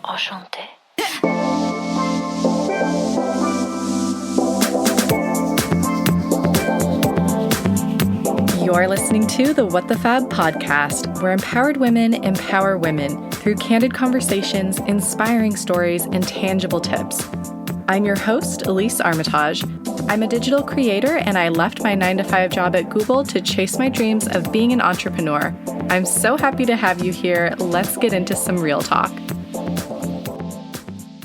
Enchanté. You're listening to the What the Fab podcast, where empowered women empower women through candid conversations, inspiring stories, and tangible tips. I'm your host, Elise Armitage. I'm a digital creator, and I left my 9-to-5 job at Google to chase my dreams of being an entrepreneur. I'm so happy to have you here. Let's get into some real talk.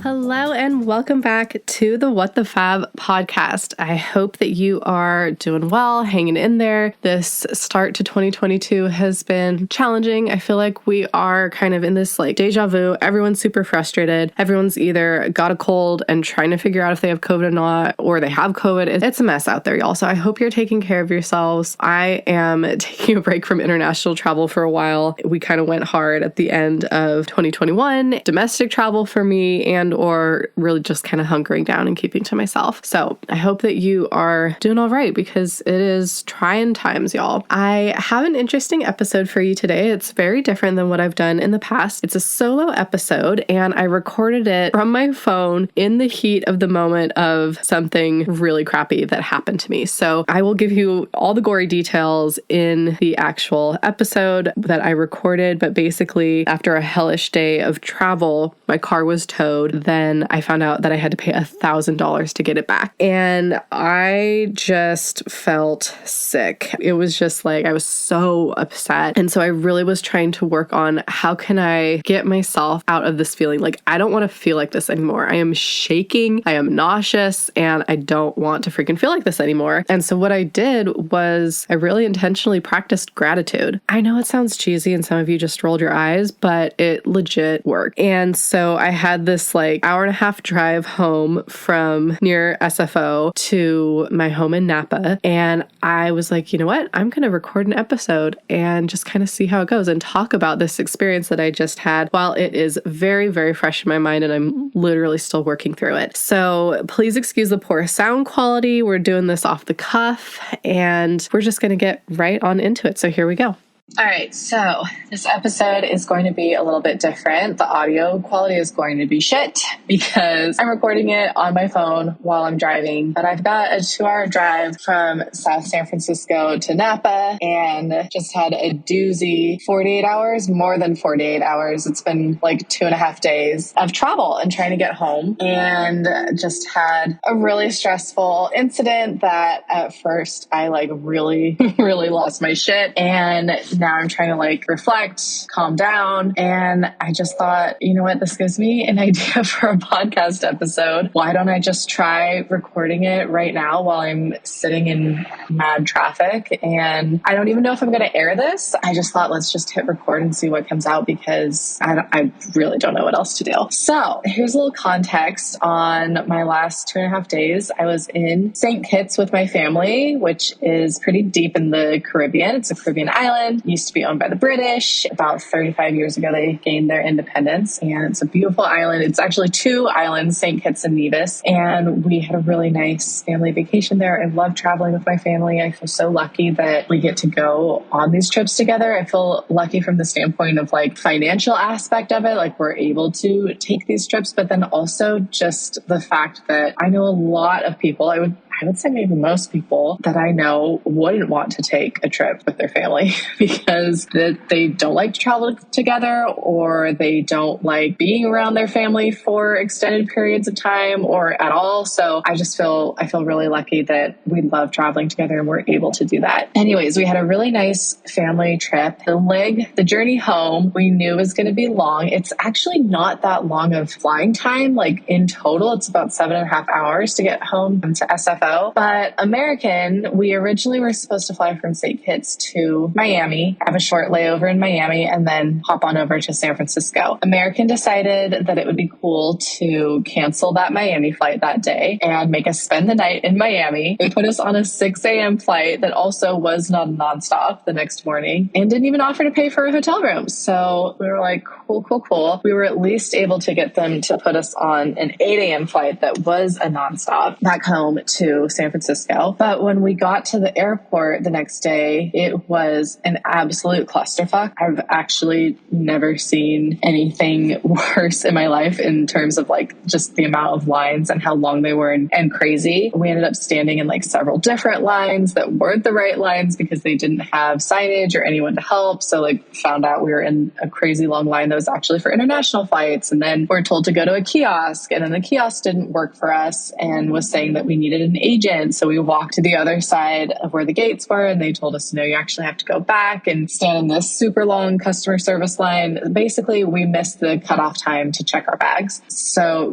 Hello and welcome back to the What the Fab podcast. I hope that you are doing well, hanging in there. This start to 2022 has been challenging. I feel like we are kind of in this deja vu. Everyone's super frustrated. Everyone's either got a cold and trying to figure out if they have COVID or not, or they have COVID. It's a mess out there, y'all. So I hope you're taking care of yourselves. I am taking a break from international travel for a while. We kind of went hard at the end of 2021. Domestic travel for me or really just kind of hunkering down and keeping to myself. So I hope that you are doing all right because it is trying times, y'all. I have an interesting episode for you today. It's very different than what I've done in the past. It's a solo episode and I recorded it from my phone in the heat of the moment of something really crappy that happened to me. So I will give you all the gory details in the actual episode that I recorded. But basically, after a hellish day of travel, my car was towed. Then I found out that I had to pay $1,000 to get it back. And I just felt sick. It was just I was so upset. And so I really was trying to work on how can I get myself out of this feeling. I don't want to feel like this anymore. I am shaking. I am nauseous and I don't want to freaking feel like this anymore. And so what I did was I really intentionally practiced gratitude. I know it sounds cheesy and some of you just rolled your eyes, but it legit worked. And so I had this hour and a half drive home from near SFO to my home in Napa. And I was like, you know what? I'm going to record an episode and just kind of see how it goes and talk about this experience that I just had while it is very, very fresh in my mind and I'm literally still working through it. So please excuse the poor sound quality. We're doing this off the cuff and we're just going to get right on into it. So here we go. All right, so this episode is going to be a little bit different. The audio quality is going to be shit because I'm recording it on my phone while I'm driving. But I've got a 2-hour drive from South San Francisco to Napa and just had a doozy 48 hours, more than 48 hours. It's been 2.5 days of travel and trying to get home and just had a really stressful incident that at first I really, really lost my shit. And now I'm trying to reflect, calm down. And I just thought, you know what, this gives me an idea for a podcast episode. Why don't I just try recording it right now while I'm sitting in mad traffic? And I don't even know if I'm going to air this. I just thought, let's just hit record and see what comes out because I really don't know what else to do. So here's a little context on my last 2.5 days. I was in St. Kitts with my family, which is pretty deep in the Caribbean. It's a Caribbean island. Used to be owned by the British. About 35 years ago, they gained their independence, and it's a beautiful island. It's actually 2 islands, St. Kitts and Nevis, and we had a really nice family vacation there. I love traveling with my family. I feel so lucky that we get to go on these trips together. I feel lucky from the standpoint of financial aspect of it, we're able to take these trips, but then also just the fact that I know a lot of people, I would say maybe most people that I know wouldn't want to take a trip with their family because they don't like to travel together or they don't like being around their family for extended periods of time or at all. So I feel really lucky that we love traveling together and we're able to do that. Anyways, we had a really nice family trip. The journey home, we knew was going to be long. It's actually not that long of flying time. In total, it's about 7.5 hours to get home to SFO. But American, we originally were supposed to fly from St. Kitts to Miami, have a short layover in Miami, and then hop on over to San Francisco. American decided that it would be cool to cancel that Miami flight that day and make us spend the night in Miami. They put us on a 6 a.m. flight that also was not nonstop the next morning and didn't even offer to pay for a hotel room. So we were like, cool. We were at least able to get them to put us on an 8 a.m. flight that was a nonstop back home to to San Francisco. But when we got to the airport the next day, it was an absolute clusterfuck. I've actually never seen anything worse in my life in terms of like just the amount of lines and how long they were and crazy. We ended up standing in like several different lines that weren't the right lines because they didn't have signage or anyone to help. So like found out we were in a crazy long line that was actually for international flights. And then we're told to go to a kiosk, and then the kiosk didn't work for us and was saying that we needed an agent. So we walked to the other side of where the gates were, and they told us, no, you actually have to go back and stand in this super long customer service line. Basically, we missed the cutoff time to check our bags. So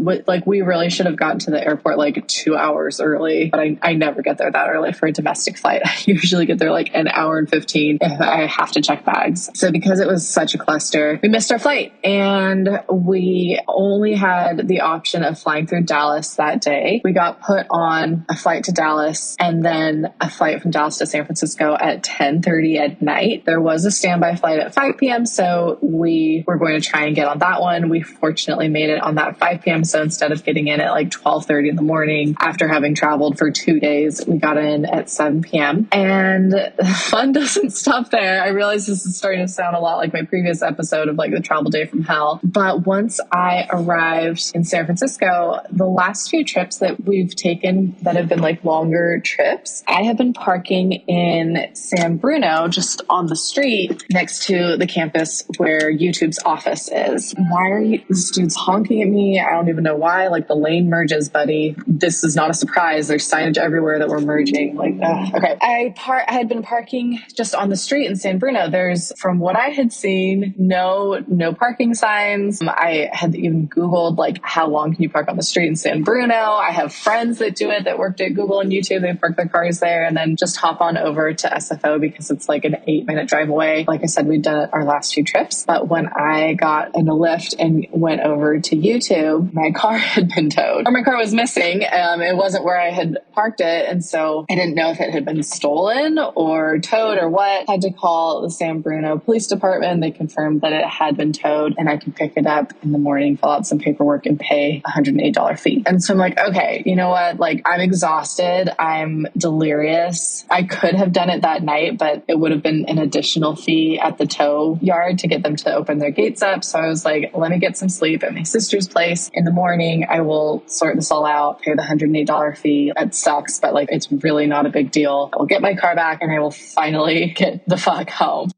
we really should have gotten to the airport like 2 hours early, but I never get there that early for a domestic flight. I usually get there like an hour and 15 if I have to check bags. So because it was such a cluster, we missed our flight, and we only had the option of flying through Dallas that day. We got put on a flight to Dallas and then a flight from Dallas to San Francisco at 10:30 at night. There was a standby flight at 5 p.m. So we were going to try and get on that one. We fortunately made it on that 5 p.m. So instead of getting in at like 12:30 in the morning after having traveled for 2 days, we got in at 7 p.m. And fun doesn't stop there. I realize this is starting to sound a lot like my previous episode of like the travel day from hell. But once I arrived in San Francisco, the last few trips that we've taken that have been like longer trips, I have been parking in San Bruno, just on the street next to the campus where YouTube's office is. Why are this dude's honking at me? I don't even know why. Like the lane merges, buddy. This is not a surprise. There's signage everywhere that we're merging. Like, okay. I had been parking just on the street in San Bruno. There's, from what I had seen, no parking signs. I had even Googled like how long can you park on the street in San Bruno. I have friends that do it that worked at Google and YouTube. They park their cars there and then just hop on over to SFO because it's like an 8-minute drive away. Like I said, we'd done it our last few trips. But when I got in a Lyft and went over to YouTube, my car had been towed, or my car was missing. It wasn't where I had parked it. And so I didn't know if it had been stolen or towed or what. I had to call the San Bruno Police Department. They confirmed that it had been towed and I could pick it up in the morning, fill out some paperwork and pay a $108 fee. And so I'm like, okay, you know what? Like I'm exhausted. I'm delirious. I could have done it that night, but it would have been an additional fee at the tow yard to get them to open their gates up. So I was like, let me get some sleep at my sister's place. In the morning, I will sort this all out, pay the $108 fee. That sucks, but like, it's really not a big deal. I will get my car back and I will finally get the fuck home.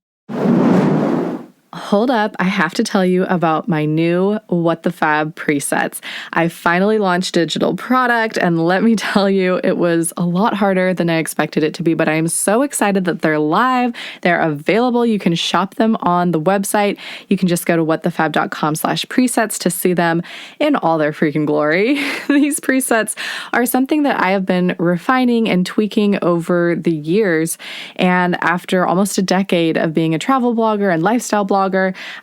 Hold up, I have to tell you about my new What the Fab presets. I finally launched digital product, and let me tell you, it was a lot harder than I expected it to be, but I am so excited that they're live. They're available. You can shop them on the website. You can just go to whatthefab.com/presets to see them in all their freaking glory. These presets are something that I have been refining and tweaking over the years, and after almost a decade of being a travel blogger and lifestyle blogger,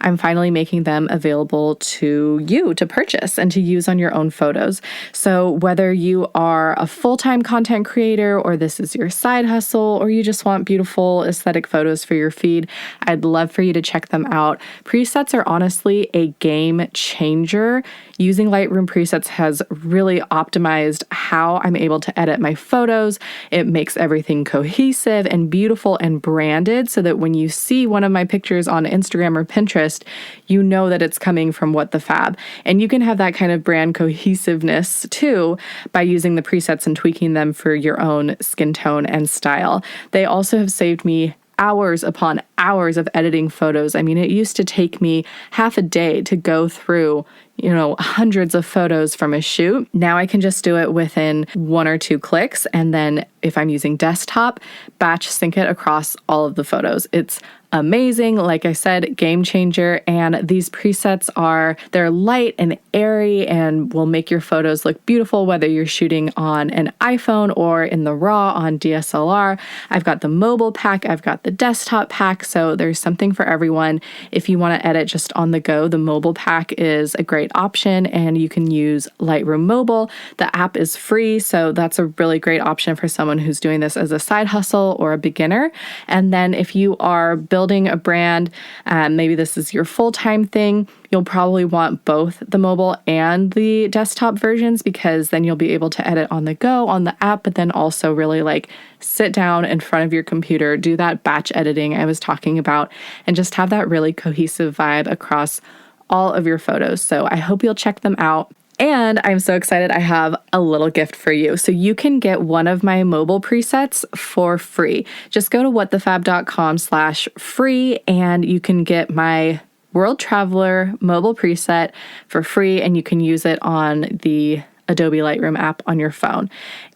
I'm finally making them available to you to purchase and to use on your own photos. So whether you are a full-time content creator or this is your side hustle or you just want beautiful aesthetic photos for your feed, I'd love for you to check them out. Presets are honestly a game changer. Using Lightroom presets has really optimized how I'm able to edit my photos. It makes everything cohesive and beautiful and branded so that when you see one of my pictures on Instagram or Pinterest, you know that it's coming from What the Fab. And you can have that kind of brand cohesiveness too by using the presets and tweaking them for your own skin tone and style. They also have saved me hours upon hours of editing photos. I mean, it used to take me half a day to go through, hundreds of photos from a shoot. Now I can just do it within 1 or 2 clicks. And then if I'm using desktop, batch sync it across all of the photos. It's amazing. Like I said, game changer. And these presets they're light and airy and will make your photos look beautiful, whether you're shooting on an iPhone or in the RAW on DSLR. I've got the mobile pack. I've got the desktop pack. So there's something for everyone. If you want to edit just on the go, the mobile pack is a great option and you can use Lightroom Mobile. The app is free. So that's a really great option for someone who's doing this as a side hustle or a beginner. And then if you are building building a brand, maybe this is your full-time thing, you'll probably want both the mobile and the desktop versions, because then you'll be able to edit on the go on the app, but then also really like sit down in front of your computer, do that batch editing I was talking about, and just have that really cohesive vibe across all of your photos. So I hope you'll check them out. And I'm so excited, I have a little gift for you. So you can get one of my mobile presets for free. Just go to whatthefab.com/free and you can get my World Traveler mobile preset for free, and you can use it on the Adobe Lightroom app on your phone.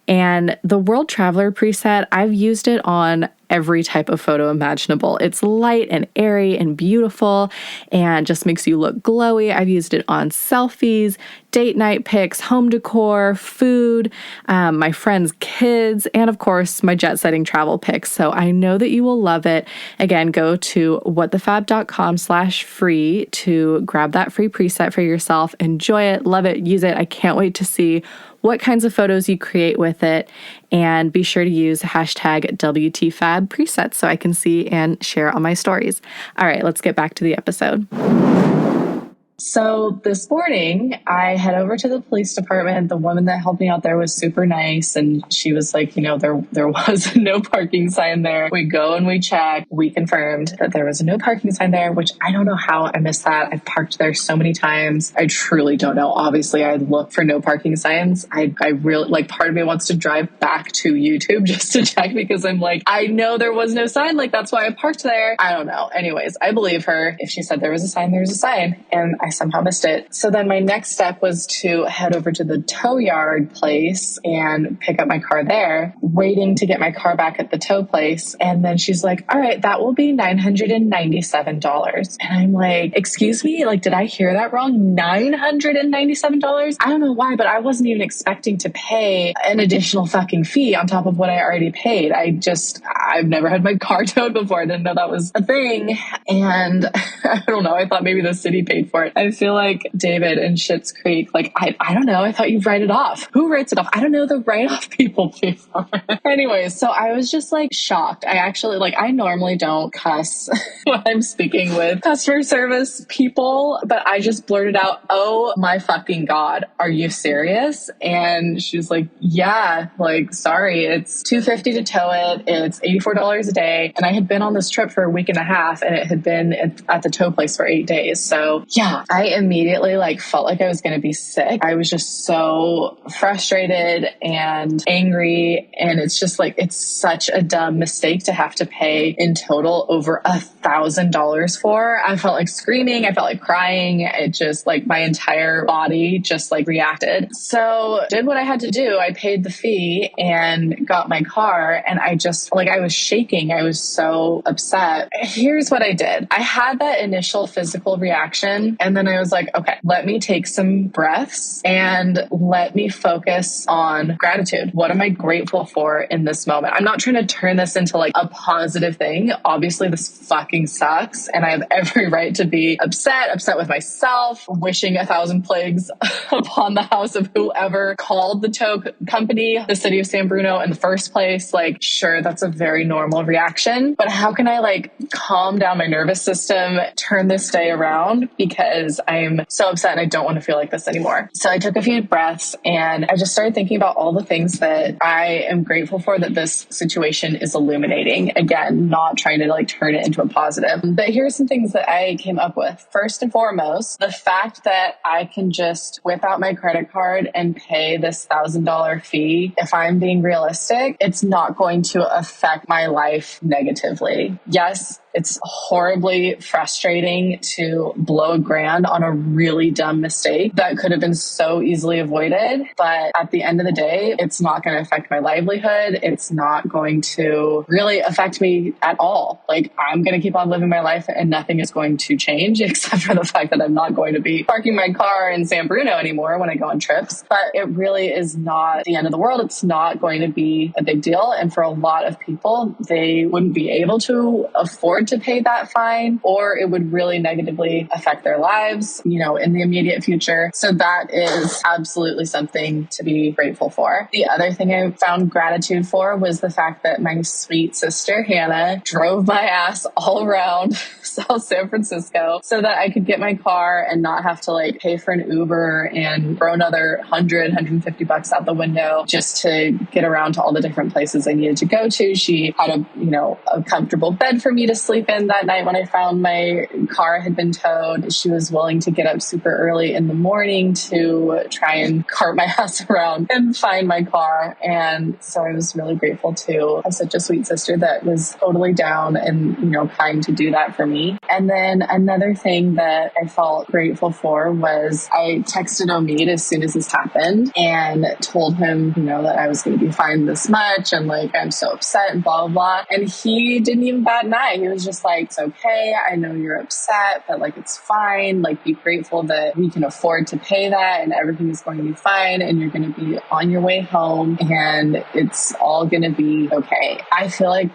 And the World Traveler preset, I've used it on every type of photo imaginable. It's light and airy and beautiful and just makes you look glowy. I've used it on selfies, date night pics, home decor, food, my friends' kids, and of course, my jet-setting travel pics. So I know that you will love it. Again, go to whatthefab.com/free to grab that free preset for yourself. Enjoy it, love it, use it. I can't wait to see what kinds of photos you create with it, and be sure to use hashtag WTFab presets so I can see and share on my stories. All right, let's get back to the episode. So this morning, I head over to the police department. The woman that helped me out there was super nice. And she was like, there was no parking sign there. We go and we check. We confirmed that there was a no parking sign there, which I don't know how I missed that. I've parked there so many times. I truly don't know. Obviously, I look for no parking signs. I really, part of me wants to drive back to YouTube just to check, because I'm like, I know there was no sign. That's why I parked there. I don't know. Anyways, I believe her. If she said there was a sign, there was a sign. And I somehow missed it. So then my next step was to head over to the tow yard place and pick up my car there, waiting to get my car back at the tow place. And then she's like, all right, that will be $997. And I'm like, excuse me? Did I hear that wrong? $997? I don't know why, but I wasn't even expecting to pay an additional fucking fee on top of what I already paid. I've never had my car towed before. I didn't know that was a thing. And I don't know. I thought maybe the city paid for it. I feel like David in Schitt's Creek. I don't know. I thought you'd write it off. Who writes it off? I don't know. The write-off people pay for it. Anyways, so I was just shocked. I actually I normally don't cuss when I'm speaking with customer service people, but I just blurted out, oh my fucking God, are you serious? And she's like, yeah, sorry, it's $250 to tow it. It's $84 a day. And I had been on this trip for a week and a half, and it had been at the tow place for 8 days. So yeah, I immediately felt like I was going to be sick. I was just so frustrated and angry. And it's just it's such a dumb mistake to have to pay in total over $1,000 for. I felt like screaming. I felt like crying. It just my entire body just reacted. So did what I had to do. I paid the fee and got my car. And I just I was shaking. I was so upset. Here's what I did. I had that initial physical reaction. And then I was like, okay, let me take some breaths and let me focus on gratitude. What am I grateful for in this moment? I'm not trying to turn this into a positive thing. Obviously, this fucking sucks. And I have every right to be upset with myself, wishing 1,000 plagues upon the house of whoever called the tow company, the city of San Bruno in the first place. Sure, that's a very normal reaction. But how can I calm down my nervous system, turn this day around? Because I'm so upset and I don't want to feel like this anymore. So I took a few breaths and I just started thinking about all the things that I am grateful for that this situation is illuminating. Again, not trying to turn it into a positive. But here's some things that I came up with. First and foremost, the fact that I can just whip out my credit card and pay this $1,000 fee. If I'm being realistic, it's not going to affect my life negatively. Yes, it's horribly frustrating to blow $1,000 on a really dumb mistake that could have been so easily avoided. But at the end of the day, it's not going to affect my livelihood. It's not going to really affect me at all. I'm going to keep on living my life and nothing is going to change except for the fact that I'm not going to be parking my car in San Bruno anymore when I go on trips. But it really is not the end of the world. It's not going to be a big deal. And for a lot of people, they wouldn't be able to afford afford to pay that fine, or it would really negatively affect their lives, in the immediate future. So that is absolutely something to be grateful for. The other thing I found gratitude for was the fact that my sweet sister, Hannah, drove my ass all around South San Francisco so that I could get my car and not have to pay for an Uber and throw another $150 out the window just to get around to all the different places I needed to go to. She had a comfortable bed for me to sleep in that night when I found my car had been towed. She was willing to get up super early in the morning to try and cart my ass around and find my car. And so I was really grateful to have such a sweet sister that was totally down and, kind to do that for me. And then another thing that I felt grateful for was I texted Omid as soon as this happened and told him, that I was going to be fined this much and I'm so upset and blah, blah, blah. And he didn't even bat an eye. He was just like, it's okay. I know you're upset, but it's fine. Be grateful that we can afford to pay that and everything is going to be fine and you're going to be on your way home and it's all going to be okay. I feel like,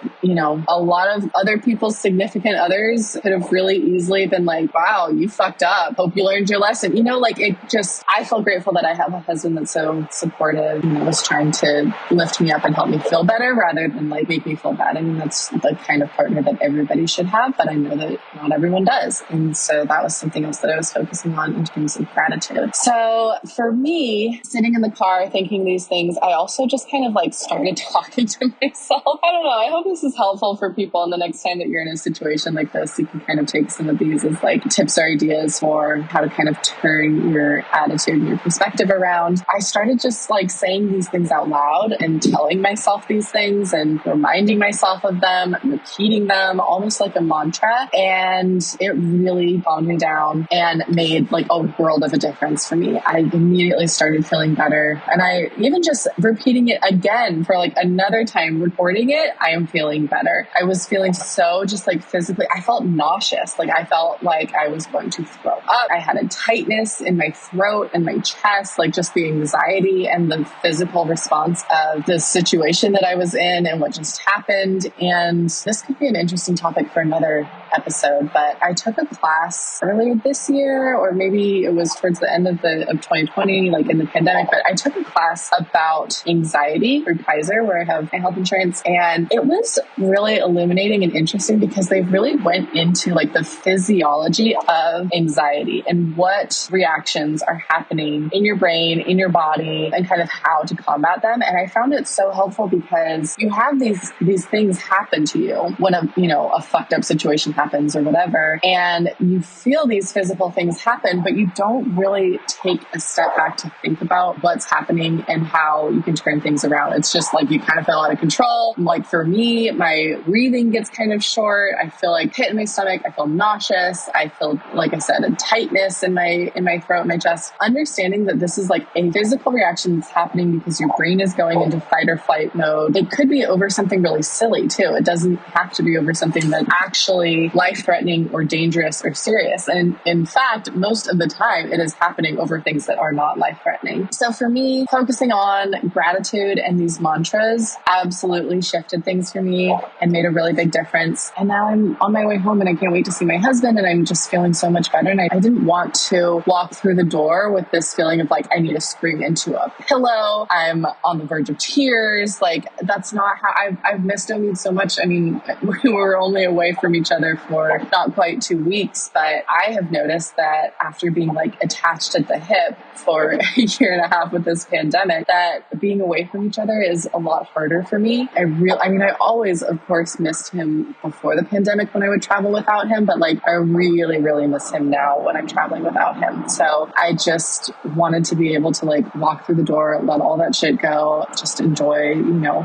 a lot of other people's significant others could have really easily been like, wow, you fucked up. Hope you learned your lesson. I feel grateful that I have a husband that's so supportive and was trying to lift me up and help me feel better rather than make me feel bad. I mean, that's the kind of partner that everybody should have, but I know that not everyone does. And so that was something else that I was focusing on in terms of gratitude. So for me, sitting in the car thinking these things, I also just kind of started talking to myself. I don't know. I hope this is helpful for people. And the next time that you're in a situation like this, you can kind of take some of these as tips or ideas for how to kind of turn your attitude and your perspective around. I started just saying these things out loud and telling myself these things and reminding myself of them, repeating them almost like a mantra. And it really calmed me down and made a world of a difference for me. I immediately started feeling better. And I even just repeating it again for another time, recording it, I am feeling better. I was feeling so just physically, I felt nauseous. I felt like I was going to throw up. I had a tightness in my throat and my chest, just the anxiety and the physical response of the situation that I was in and what just happened. And this could be an interesting topic for another episode, but I took a class earlier this year, or maybe it was towards the end of 2020, in the pandemic, but I took a class about anxiety through Kaiser, where I have my health insurance. And it was really illuminating and interesting because they really went into the physiology of anxiety and what reactions are happening in your brain, in your body, and kind of how to combat them. And I found it so helpful because you have these things happen to you when a fucked up situation happens or whatever, and you feel these physical things happen, but you don't really take a step back to think about what's happening and how you can turn things around. It's just you kind of feel out of control. For me, my breathing gets kind of short. I feel pit in my stomach. I feel nauseous. I feel, like I said, a tightness in my throat, my chest. Understanding that this is a physical reaction that's happening because your brain is going into fight or flight mode. It could be over something really silly too. It doesn't have to be over something that's actually life-threatening or dangerous or serious. And in fact, most of the time it is happening over things that are not life-threatening. So for me, focusing on gratitude and these mantras absolutely shifted things for me and made a really big difference. And now I'm on my way home and I can't wait to see my husband, and I'm just feeling so much better. And I didn't want to walk through the door with this feeling of I need to scream into a pillow. I'm on the verge of tears. That's not how I've missed Omid so much. I mean, we were only away from each other for not quite 2 weeks, but I have noticed that after being attached at the hip for a year and a half with this pandemic, that being away from each other is a lot harder for me. I always, of course, missed him before the pandemic when I would travel without him, but I really, really miss him now when I'm traveling without him. So I just wanted to be able to walk through the door, let all that shit go, just enjoy,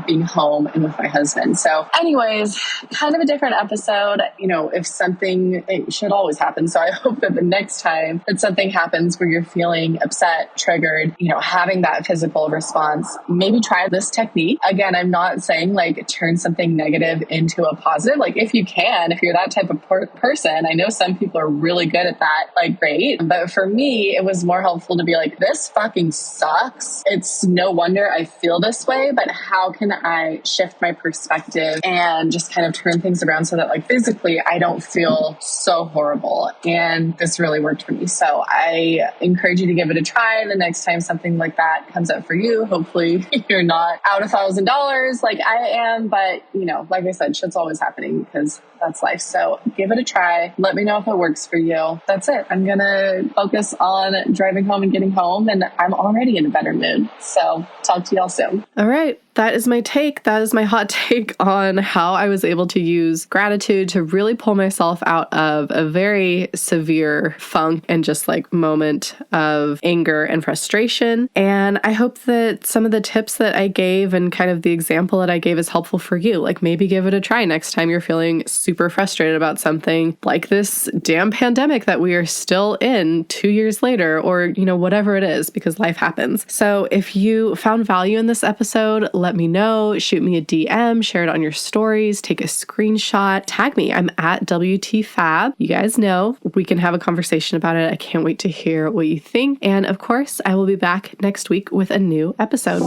being home and with my husband. So anyways, kind of a different episode. If something, it should always happen. So I hope that the next time that something happens where you're feeling upset, triggered, having that physical response, maybe try this technique. Again, I'm not saying turn something negative into a positive. If you can, if you're that type of person, I know some people are really good at that, great. But for me, it was more helpful to be this fucking sucks. It's no wonder I feel this way, but how can I shift my perspective and just kind of turn things around so that physically I don't feel so horrible. And this really worked for me. So I encourage you to give it a try. The next time something like that comes up for you, hopefully you're not out $1,000 like I am. But, like I said, shit's always happening because that's life. So give it a try. Let me know if it works for you. That's it. I'm going to focus on driving home and getting home, and I'm already in a better mood. So talk to y'all soon. All right. That is my take. That is my hot take on how I was able to use gratitude to really pull myself out of a very severe funk and just like moment of anger and frustration. And I hope that some of the tips that I gave and kind of the example that I gave is helpful for you. Like maybe give it a try next time you're feeling super frustrated about something like this damn pandemic that we are still in 2 years later, or, whatever it is, because life happens. So if you found value in this episode, let me know, shoot me a DM, share it on your stories, take a screenshot, tag me. I'm at WTFab. You guys know we can have a conversation about it. I can't wait to hear what you think. And of course, I will be back next week with a new episode.